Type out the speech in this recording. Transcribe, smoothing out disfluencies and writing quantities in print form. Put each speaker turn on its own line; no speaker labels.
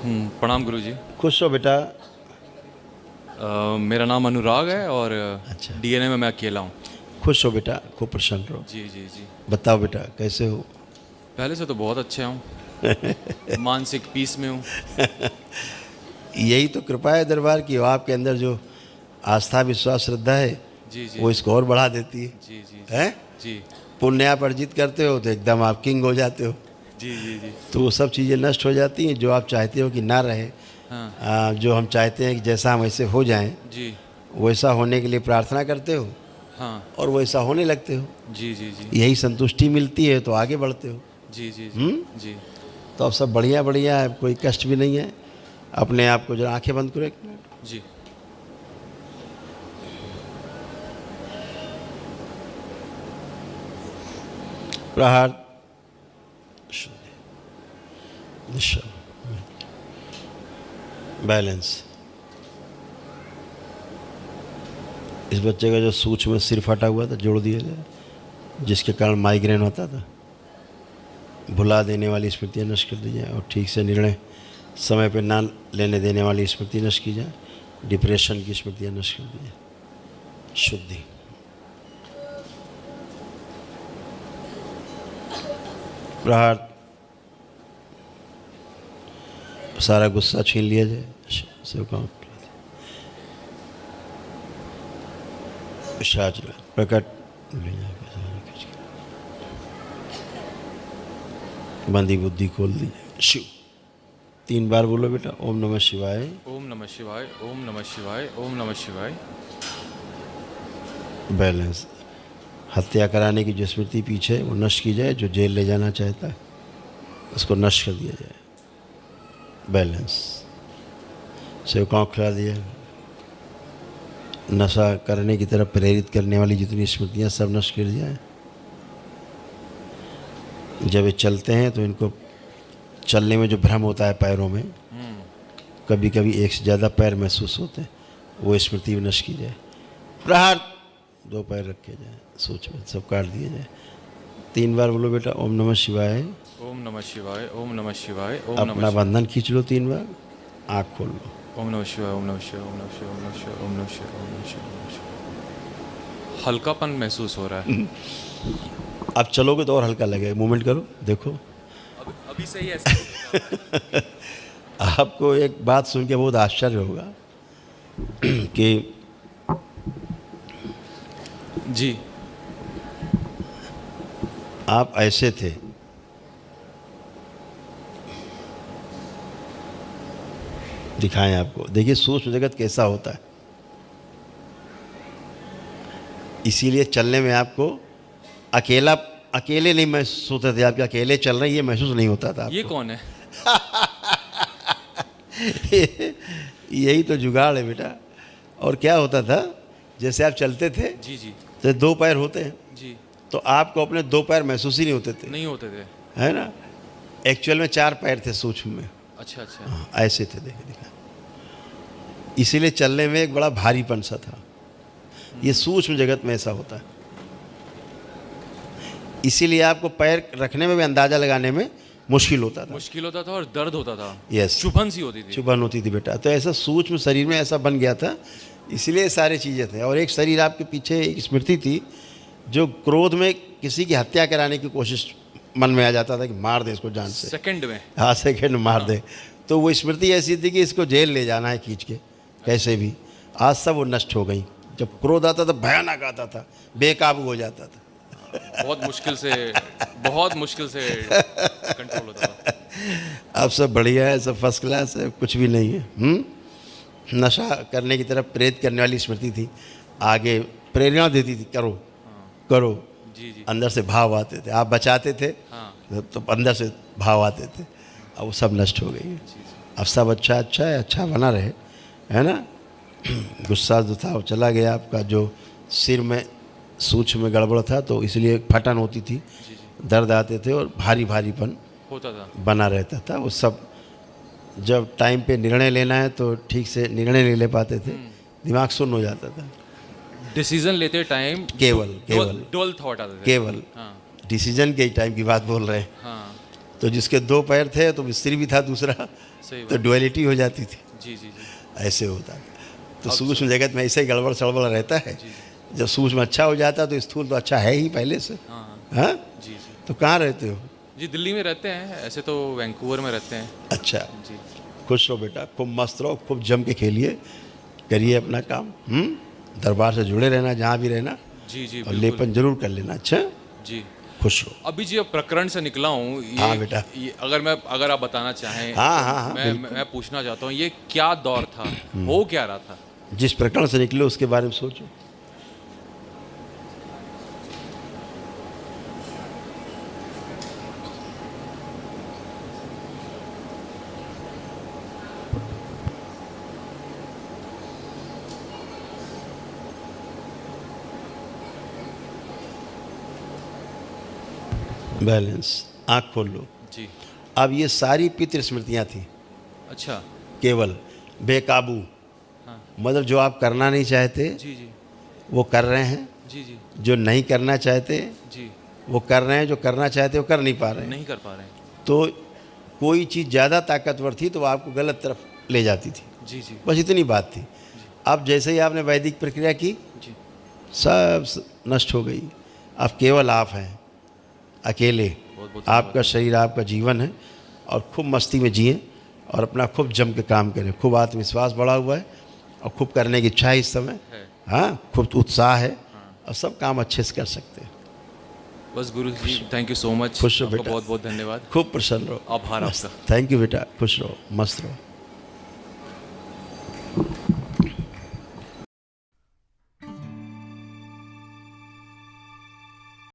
प्रणाम गुरुजी।
खुश हो बेटा।
मेरा नाम अनुराग है और
अच्छा।
डीएनए में मैं अकेला हूँ।
खुश हो बेटा, खूब प्रसन्न रहो।
जी जी जी।
बताओ बेटा कैसे हो?
पहले से तो बहुत अच्छे हूँ। मानसिक पीस में हूँ।
यही तो कृपा है दरबार की। आपके अंदर जो आस्था विश्वास श्रद्धा है
जी जी
वो इसको और बढ़ा देती है।
जी जी
हैं?
जी
पुण्य आप अर्जित करते हो तो एकदम आप किंग हो जाते हो।
जी जी जी।
तो वो सब चीज़ें नष्ट हो जाती हैं जो आप चाहते हो कि ना रहे।
हाँ
जो हम चाहते हैं कि जैसा हम ऐसे हो जाएं
जी।
वैसा होने के लिए प्रार्थना करते हो
हाँ
और वैसा होने लगते हो।
जी जी जी
यही संतुष्टि मिलती है तो आगे बढ़ते हो।
जी जी जी जी।
तो अब सब बढ़िया बढ़िया है, कोई कष्ट भी नहीं है। अपने आप को जरा आंखें बंद करो एक मिनट।
जी
प्रहार निश्चल बैलेंस। इस बच्चे का जो सूक्ष्म सिर फटा हुआ था जोड़ दिया जाए, जिसके कारण माइग्रेन होता था। भुला देने वाली स्मृतियाँ नष्ट कर दी जाए और ठीक से निर्णय समय पे ना लेने देने वाली स्मृति नष्ट की जाए। डिप्रेशन की स्मृतियाँ नष्ट कर दी जाए। शुद्धि। प्रहार। सारा गुस्सा छीन लिया जाए। सेवकाओं प्रकट ले जाए। बंदी बुद्धि खोल दी जाए। शिव। 3 बार बोलो बेटा। ओम नमः शिवाय।
ओम नमः शिवाय। ओम नमः शिवाय। ओम नमः शिवाय।
बैलेंस। हत्या कराने की जो स्मृति पीछे वो नष्ट की जाए। जो जेल ले जाना चाहता है उसको नष्ट कर दिया जाए। बैलेंस। सेवकाओं खिला दिया। नशा करने की तरफ प्रेरित करने वाली जितनी स्मृतियाँ सब नष्ट कर दिया है। जब ये चलते हैं तो इनको चलने में जो भ्रम होता है पैरों में, कभी कभी एक से ज़्यादा पैर महसूस होते हैं, वो स्मृति भी नष्ट की जाए। प्रहार। 2 पैर रखे जाए। सोच में सब काट दिए जाए। 3 बार बोलो बेटा। ओम नमः शिवाय।
ओम नमः शिवाय। ओम नमः शिवाय। ओम
अपना
नमः
बंधन खींच लो 3 बार। आँख खोल लो।
ओम नमः शिवाय। ओम नमः शिवाय। ओम नमः शिवाय। ओम नमः शिवाय। ओम नमः शिवाय। ओम नमः शिवाय। ओम नमः शिवाय। हल्कापन महसूस हो रहा है।
अब चलोगे तो और हल्का लगेगा। मूवमेंट करो, देखो।
अभी सही है।
आपको एक बात सुन के बहुत आश्चर्य होगा कि
जी।
आप ऐसे थे। दिखाएं आपको। देखिए सूक्ष्म जगत कैसा होता है। इसीलिए चलने में आपको अकेले नहीं महसूस होते थे। आप अकेले चल रहे हैं ये महसूस नहीं होता था आपको।
ये कौन है?
यही तो जुगाड़ है बेटा। और क्या होता था, जैसे आप चलते थे
जी जी
तो 2 पैर होते हैं
जी।
तो आपको अपने 2 पैर महसूस ही नहीं होते थे।
नहीं होते थे।
है ना? एक्चुअल में 4 पैर थे सूक्ष्म में।
अच्छा अच्छा।
हाँ, ऐसे थे। देखिए दिखा। इसीलिए चलने में एक बड़ा भारीपन सा था। ये सूक्ष्म जगत में ऐसा होता है। इसीलिए आपको पैर रखने में भी अंदाजा लगाने में मुश्किल होता था।
मुश्किल होता था और दर्द होता था।
यस।
चुभन सी होती थी।
चुभन होती थी बेटा। तो ऐसा सूक्ष्म शरीर में ऐसा बन गया था। इसलिए सारी चीज़ें थे। और एक शरीर आपके पीछे एक स्मृति थी जो क्रोध में किसी की हत्या कराने की कोशिश मन में आ जाता था कि मार दे इसको जान से।
सेकंड में।
हाँ, सेकंड में मार दे। तो वो स्मृति ऐसी थी कि इसको जेल ले जाना है खींच के कैसे भी। आज सब वो नष्ट हो गई। जब क्रोध आता था भयानक आता था, बेकाबू हो जाता था।
बहुत मुश्किल से कंट्रोल होता था।
अब सब बढ़िया है, सब फर्स्ट क्लास है, कुछ भी नहीं है। नशा करने की तरफ प्रेरित करने वाली स्मृति थी। आगे प्रेरणा देती थी, करो करो।
जी जी।
अंदर से भाव आते थे। आप बचाते थे
हाँ।
तो अंदर से भाव आते थे। अब वो सब नष्ट हो गई है। अब सब अच्छा है, अच्छा बना रहे, है ना? गुस्सा जो था वो चला गया आपका। जो सिर में सूक्ष्म में गड़बड़ था तो इसलिए फटन होती थी,
जी जी।
दर्द आते थे और भारीपन
होता था।
बना रहता था। वो सब जब टाइम पे निर्णय लेना है तो ठीक से निर्णय नहीं ले पाते थे। दिमाग सुन्न हो जाता था।
डिसीजन लेते टाइम
केवल
डुअल थॉट आते थे।
केवल
हाँ
डिसीजन के टाइम की बात बोल रहे हैं।
हाँ।
तो जिसके 2 पैर थे तो स्त्री भी था दूसरा,
सही
तो
बात।
डुअलिटी हो जाती थी,
जी जी जी
ऐसे होता था। तो सूक्ष्म जगत में ऐसे ही गड़बड़ सड़बड़ रहता है।
जी जी।
जब सूक्ष्म अच्छा हो जाता है तो स्थूल तो अच्छा है ही पहले से।
हाँ हाँ
हाँ,
जी जी
तो कहाँ रहते हो?
जी, दिल्ली में रहते हैं, ऐसे तो वैंकूवर में रहते हैं।
अच्छा,
जी
खुश रहो बेटा, खूब मस्त रहो, खूब जम के खेलिए, करिए अपना काम। दरबार से जुड़े रहना जहाँ भी रहना,
जी जी
और
बिल्कुल
लेपन जरूर कर लेना। अच्छा,
जी।
खुश रहो।
अभी जी अब प्रकरण से निकला हूँ
हाँ बेटा।
ये अगर आप बताना चाहें
हाँ,
तो
हाँ, हाँ,
मैं पूछना चाहता हूँ, ये क्या दौर था, हो क्या रहा था?
जिस प्रकरण से निकले उसके बारे में सोचो। बैलेंस, आँख खोल लो।
जी
अब ये सारी पितृ स्मृतियाँ थी,
अच्छा।
केवल बेकाबू,
हाँ
मतलब जो आप करना नहीं चाहते
जी जी
वो कर रहे हैं,
जी जी
जो नहीं करना चाहते
जी
वो कर रहे हैं, जो करना चाहते वो कर नहीं पा रहे हैं।
नहीं कर पा रहे हैं।
तो कोई चीज़ ज़्यादा ताकतवर थी तो वो आपको गलत तरफ ले जाती थी,
जी जी
बस इतनी बात थी। अब जैसे ही आपने वैदिक प्रक्रिया की,
जी
सब नष्ट हो गई। अब केवल आप हैं, अकेले,
बहुत बहुत
आपका शरीर, आपका जीवन है, और खूब मस्ती में जिए और अपना खूब जम के काम करें। खूब आत्मविश्वास बढ़ा हुआ है और खूब करने की इच्छा है इस समय।
है।
हाँ, खूब उत्साह है और सब काम अच्छे से कर सकते हैं।
बस गुरु जी, थैंक यू सो मच,
खुश रहो
आपका
बेटा।
बहुत बहुत धन्यवाद।
खूब प्रसन्न रहो।
आभार
मस्त।
आपका।
थैंक यू बेटा, खुश रहो, मस्त रहो।